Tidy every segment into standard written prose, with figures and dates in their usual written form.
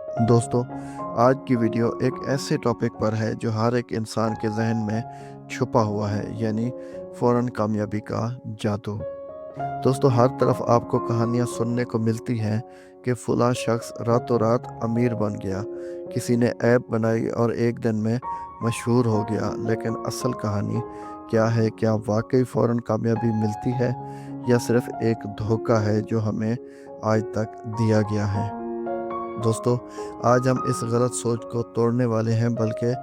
दोस्तों, आज की वीडियो एक ऐसे टॉपिक पर है जो हर एक इंसान के जहन में छुपा हुआ है, यानी फ़ौरन कामयाबी का जादू। दोस्तों, हर तरफ आपको कहानियाँ सुनने को मिलती हैं कि फ़लाँ शख्स रातों रात अमीर बन गया, किसी ने ऐप बनाई और एक दिन में मशहूर हो गया। लेकिन असल कहानी क्या है? क्या वाक़ई फ़ौरन कामयाबी मिलती है या सिर्फ़ एक धोखा है जो हमें आज तक दिया गया है? दोस्तों, आज हम इस गलत सोच को तोड़ने वाले हैं, बल्कि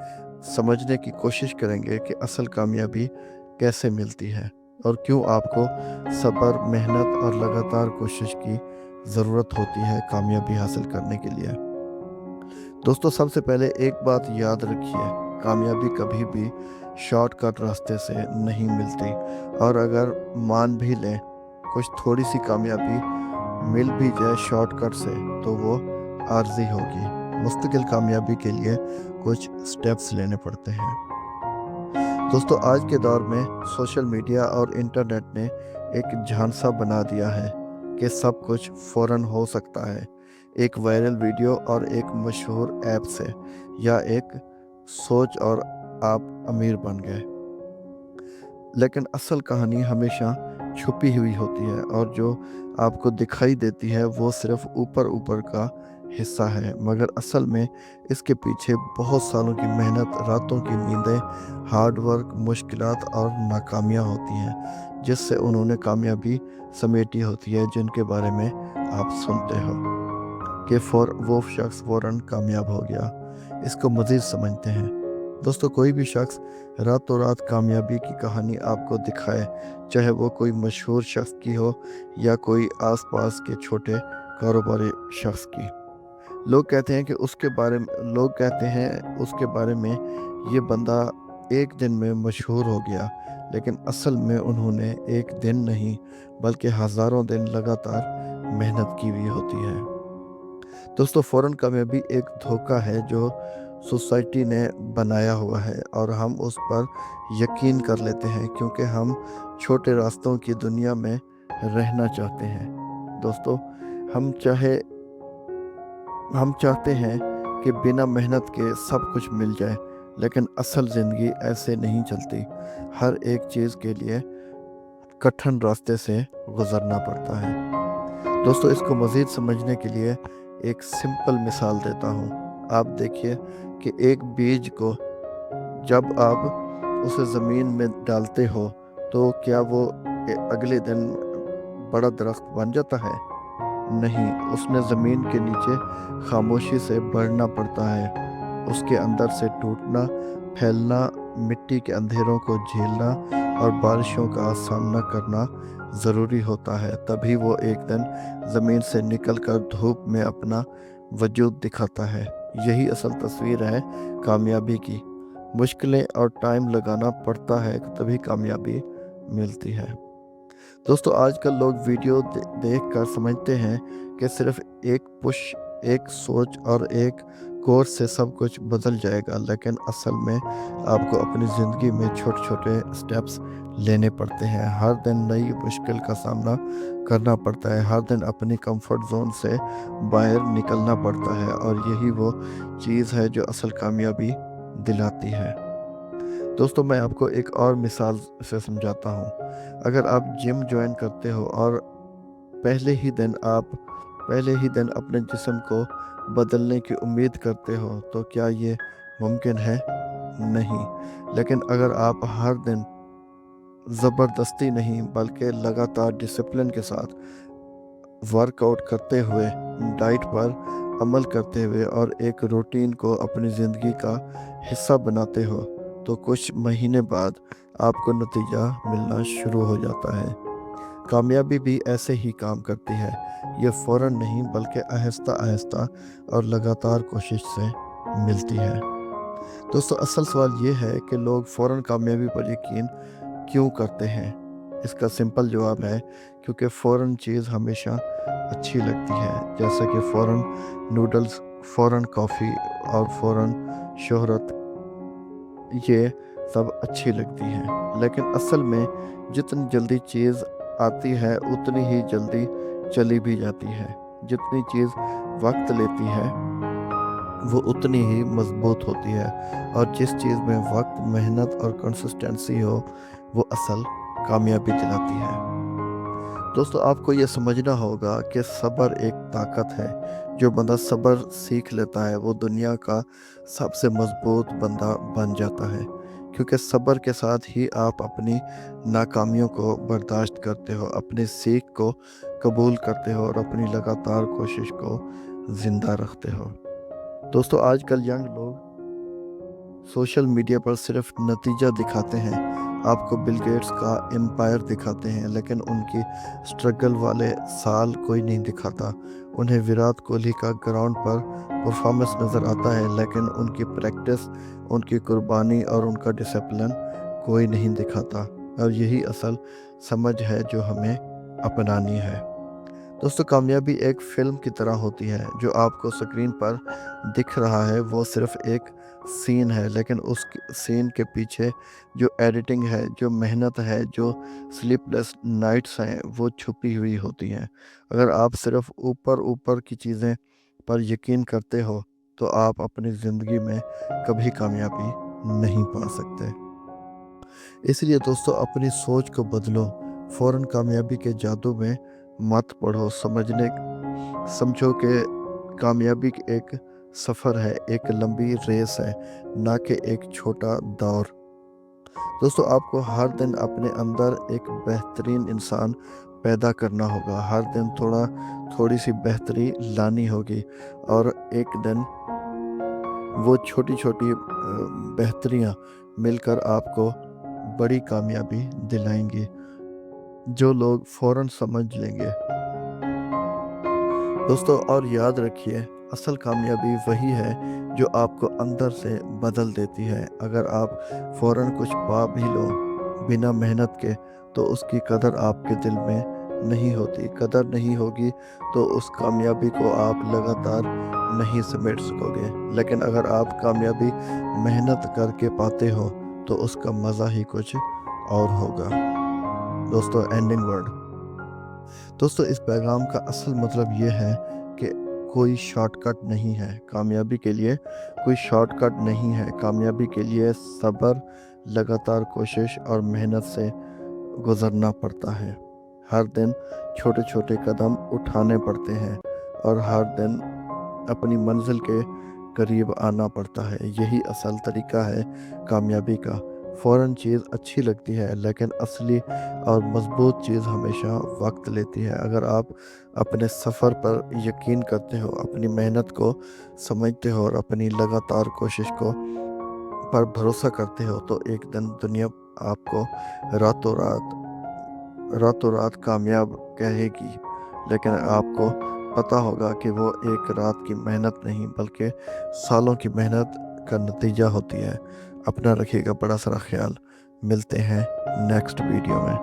समझने की कोशिश करेंगे कि असल कामयाबी कैसे मिलती है और क्यों आपको सब्र, मेहनत और लगातार कोशिश की ज़रूरत होती है कामयाबी हासिल करने के लिए। दोस्तों, सबसे पहले एक बात याद रखिए, कामयाबी कभी भी शॉर्टकट रास्ते से नहीं मिलती, और अगर मान भी लें कुछ थोड़ी सी कामयाबी मिल भी जाए शॉर्टकट से, तो वो आर्जी होगी। मुस्तकिल कामयाबी के लिए कुछ स्टेप्स लेने पड़ते हैं। दोस्तों, आज के दौर में सोशल मीडिया और इंटरनेट ने एक झांसा बना दिया है कि सब कुछ फ़ौरन हो सकता है। एक वायरल वीडियो और एक मशहूर ऐप से, या एक सोच और आप अमीर बन गए। लेकिन असल कहानी हमेशा छुपी हुई होती है, और जो आपको दिखाई देती है वो सिर्फ ऊपर ऊपर का हिस्सा है, मगर असल में इसके पीछे बहुत सालों की मेहनत, रातों की नींदें, हार्ड वर्क, मुश्किलात और नाकामियाँ होती हैं, जिससे उन्होंने कामयाबी समेटी होती है, जिनके बारे में आप सुनते हो कि वो शख्स फ़ौरन कामयाब हो गया। इसको मज़ीद समझते हैं। दोस्तों, कोई भी शख्स रातों रात कामयाबी की कहानी आपको दिखाए, चाहे वो कोई मशहूर शख्स की हो या कोई आसपास के छोटे कारोबारी शख्स की, लोग कहते हैं उसके बारे में ये बंदा एक दिन में मशहूर हो गया। लेकिन असल में उन्होंने एक दिन नहीं, बल्कि हज़ारों दिन लगातार मेहनत की हुई होती है। दोस्तों, फ़ौरन कामयाबी एक धोखा है जो सोसाइटी ने बनाया हुआ है, और हम उस पर यकीन कर लेते हैं क्योंकि हम छोटे रास्तों की दुनिया में रहना चाहते हैं। दोस्तों, हम चाहे हम चाहते हैं कि बिना मेहनत के सब कुछ मिल जाए, लेकिन असल ज़िंदगी ऐसे नहीं चलती। हर एक चीज़ के लिए कठिन रास्ते से गुज़रना पड़ता है। दोस्तों, इसको मज़ीद समझने के लिए एक सिंपल मिसाल देता हूँ। आप देखिए कि एक बीज को जब आप उसे ज़मीन में डालते हो, तो क्या वो अगले दिन बड़ा दरख्त बन जाता है? नहीं, उसने ज़मीन के नीचे खामोशी से बढ़ना पड़ता है। उसके अंदर से टूटना, फैलना, मिट्टी के अंधेरों को झेलना और बारिशों का सामना करना ज़रूरी होता है। तभी वो एक दिन ज़मीन से निकलकर धूप में अपना वजूद दिखाता है। यही असल तस्वीर है कामयाबी की। मुश्किलें और टाइम लगाना पड़ता है, तभी कामयाबी मिलती है। दोस्तों, आजकल लोग वीडियो देख कर समझते हैं कि सिर्फ एक पुश, एक सोच और एक कोर्स से सब कुछ बदल जाएगा, लेकिन असल में आपको अपनी ज़िंदगी में छोटे छोटे स्टेप्स लेने पड़ते हैं। हर दिन नई मुश्किल का सामना करना पड़ता है, हर दिन अपनी कंफर्ट जोन से बाहर निकलना पड़ता है, और यही वो चीज़ है जो असल कामयाबी दिलाती है। दोस्तों, मैं आपको एक और मिसाल से समझाता हूँ। अगर आप जिम ज्वाइन करते हो और पहले ही दिन आप पहले ही दिन अपने जिस्म को बदलने की उम्मीद करते हो, तो क्या ये मुमकिन है? नहीं। लेकिन अगर आप हर दिन ज़बरदस्ती नहीं, बल्कि लगातार डिसिप्लिन के साथ वर्कआउट करते हुए, डाइट पर अमल करते हुए और एक रूटीन को अपनी ज़िंदगी का हिस्सा बनाते हो, तो कुछ महीने बाद आपको नतीजा मिलना शुरू हो जाता है। कामयाबी भी ऐसे ही काम करती है। ये फ़ौरन नहीं, बल्कि आहिस्ता आहिस्ता और लगातार कोशिश से मिलती है। दोस्तों, असल सवाल ये है कि लोग फ़ौरन कामयाबी पर यकीन क्यों करते हैं? इसका सिंपल जवाब है, क्योंकि फ़ौरन चीज़ हमेशा अच्छी लगती है, जैसे कि फ़ौरन नूडल्स, फ़ौरन कॉफ़ी और फ़ौरन शोहरत। ये सब अच्छी लगती हैं, लेकिन असल में जितनी जल्दी चीज़ आती है, उतनी ही जल्दी चली भी जाती है। जितनी चीज़ वक्त लेती है, وہ اتنی ہی مضبوط ہوتی ہے، اور جس چیز میں وقت، محنت اور کنسسٹنسی ہو وہ اصل کامیابی دلاتی ہے۔ دوستو، آپ کو یہ سمجھنا ہوگا کہ صبر ایک طاقت ہے۔ جو بندہ صبر سیکھ لیتا ہے وہ دنیا کا سب سے مضبوط بندہ بن جاتا ہے، کیونکہ صبر کے ساتھ ہی آپ اپنی ناکامیوں کو برداشت کرتے ہو، اپنی سیکھ کو قبول کرتے ہو اور اپنی لگاتار کوشش کو زندہ رکھتے ہو۔ دوستو، آج کل ینگ لوگ سوشل میڈیا پر صرف نتیجہ دکھاتے ہیں، آپ کو بل گیٹس کا امپائر دکھاتے ہیں، لیکن ان کی سٹرگل والے سال کوئی نہیں دکھاتا۔ انہیں وراٹ کوہلی کا گراؤنڈ پر پرفارمنس نظر آتا ہے، لیکن ان کی پریکٹس، ان کی قربانی اور ان کا ڈسپلن کوئی نہیں دکھاتا، اور یہی اصل سمجھ ہے جو ہمیں اپنانی ہے۔ دوستو، کامیابی ایک فلم کی طرح ہوتی ہے۔ جو آپ کو سکرین پر دکھ رہا ہے وہ صرف ایک سین ہے، لیکن اس سین کے پیچھے جو ایڈیٹنگ ہے، جو محنت ہے، جو سلیپ لیس نائٹس ہیں، وہ چھپی ہوئی ہوتی ہیں۔ اگر آپ صرف اوپر کی چیزیں پر یقین کرتے ہو تو آپ اپنی زندگی میں کبھی کامیابی نہیں پا سکتے۔ اس لیے دوستو، اپنی سوچ کو بدلو، فوراً کامیابی کے جادو میں مت پڑھو، سمجھو کہ کامیابی ایک سفر ہے، ایک لمبی ریس ہے، نہ کہ ایک چھوٹا دور۔ دوستو، آپ کو ہر دن اپنے اندر ایک بہترین انسان پیدا کرنا ہوگا، ہر دن تھوڑی سی بہتری لانی ہوگی، اور ایک دن وہ چھوٹی چھوٹی بہتریاں مل کر آپ کو بڑی کامیابی دلائیں گی، جو لوگ فوراً سمجھ لیں گے۔ دوستو، اور یاد رکھیے، اصل کامیابی وہی ہے جو آپ کو اندر سے بدل دیتی ہے۔ اگر آپ فوراً کچھ پا بھی لو بنا محنت کے تو اس کی قدر آپ کے دل میں نہیں ہوتی۔ قدر نہیں ہوگی تو اس کامیابی کو آپ لگاتار نہیں سمیٹ سکو گے، لیکن اگر آپ کامیابی محنت کر کے پاتے ہو تو اس کا مزہ ہی کچھ اور ہوگا۔ دوستو، اینڈنگ ورڈ۔ دوستو، اس پیغام کا اصل مطلب یہ ہے کہ کوئی شارٹ کٹ نہیں ہے کامیابی کے لیے، کوئی شارٹ کٹ نہیں ہے کامیابی کے لیے۔ صبر، لگاتار کوشش اور محنت سے گزرنا پڑتا ہے۔ ہر دن چھوٹے چھوٹے قدم اٹھانے پڑتے ہیں، اور ہر دن اپنی منزل کے قریب آنا پڑتا ہے۔ یہی اصل طریقہ ہے کامیابی کا۔ فوراً چیز اچھی لگتی ہے، لیکن اصلی اور مضبوط چیز ہمیشہ وقت لیتی ہے۔ اگر آپ اپنے سفر پر یقین کرتے ہو، اپنی محنت کو سمجھتے ہو اور اپنی لگاتار کوشش پر بھروسہ کرتے ہو تو ایک دن دنیا آپ کو راتوں رات کامیاب کہے گی، لیکن آپ کو پتا ہوگا کہ وہ ایک رات کی محنت نہیں بلکہ سالوں کی محنت کا نتیجہ ہوتی ہے۔ اپنا رکھیے گا بڑا سارا خیال۔ ملتے ہیں نیکسٹ ویڈیو میں۔